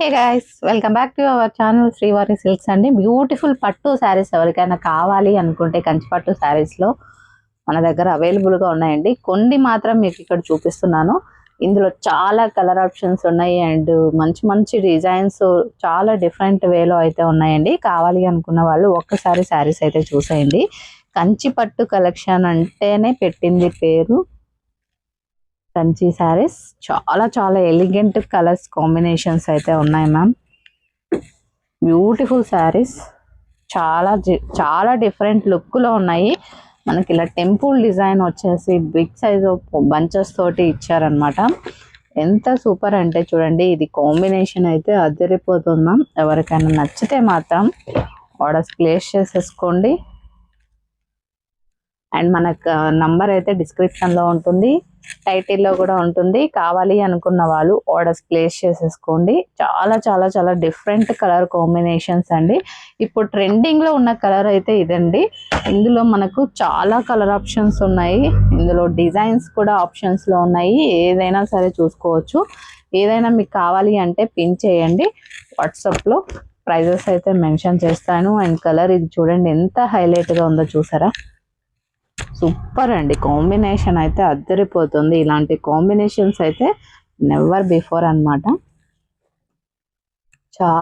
Hey guys, welcome back to our channel శ్రీవారి silks అండి. Beautiful పట్టు శారీస్ ఎవరికైనా కావాలి అనుకుంటే కంచి పట్టు శారీస్లో మన దగ్గర అవైలబుల్గా ఉన్నాయండి. కొన్ని మాత్రం మీకు ఇక్కడ చూపిస్తున్నాను. ఇందులో చాలా కలర్ ఆప్షన్స్ ఉన్నాయి అండ్ మంచి మంచి డిజైన్స్ చాలా డిఫరెంట్ వేలో అయితే ఉన్నాయండి. కావాలి అనుకున్న వాళ్ళు ఒక్కసారి శారీస్ అయితే చూసేయండి. కంచి పట్టు కలెక్షన్ అంటేనే పెట్టింది పేరు కంచి శారీస్. చాలా చాలా ఎలిగెంట్ కలర్స్ కాంబినేషన్స్ అయితే ఉన్నాయి మ్యామ్. బ్యూటిఫుల్ శారీస్ చాలా డిఫరెంట్ లుక్లో ఉన్నాయి. మనకి ఇలా టెంపుల్ డిజైన్ వచ్చేసి బిగ్ సైజ్ బంచెస్ తోటి ఇచ్చారనమాట. ఎంత సూపర్ అంటే చూడండి, ఇది కాంబినేషన్ అయితే అదిరిపోతుంది మ్యామ్. ఎవరికైనా నచ్చితే మాత్రం ఆర్డర్స్ ప్లేస్ చేసేసుకోండి. అండ్ మనకు నంబర్ అయితే డిస్క్రిప్షన్లో ఉంటుంది, టైటిల్లో కూడా ఉంటుంది. కావాలి అనుకున్న వాళ్ళు ఆర్డర్స్ ప్లేస్ చేసేసుకోండి. చాలా చాలా చాలా డిఫరెంట్ కలర్ కాంబినేషన్స్ అండి. ఇప్పుడు ట్రెండింగ్లో ఉన్న కలర్ అయితే ఇదండి. ఇందులో మనకు చాలా కలర్ ఆప్షన్స్ ఉన్నాయి. ఇందులో డిజైన్స్ కూడా ఆప్షన్స్లో ఉన్నాయి. ఏదైనా సరే చూసుకోవచ్చు. ఏదైనా మీకు కావాలి అంటే పిన్ చేయండి వాట్సాప్లో. ప్రైజెస్ అయితే మెన్షన్ చేస్తాను. అండ్ కలర్ ఇది చూడండి ఎంత హైలైట్గా ఉందో చూసారా. సూపర్ అండి, కాంబినేషన్ అయితే అద్దరిపోతుంది. ఇలాంటి కాంబినేషన్స్ అయితే నెవర్ బిఫోర్ అన్నమాట.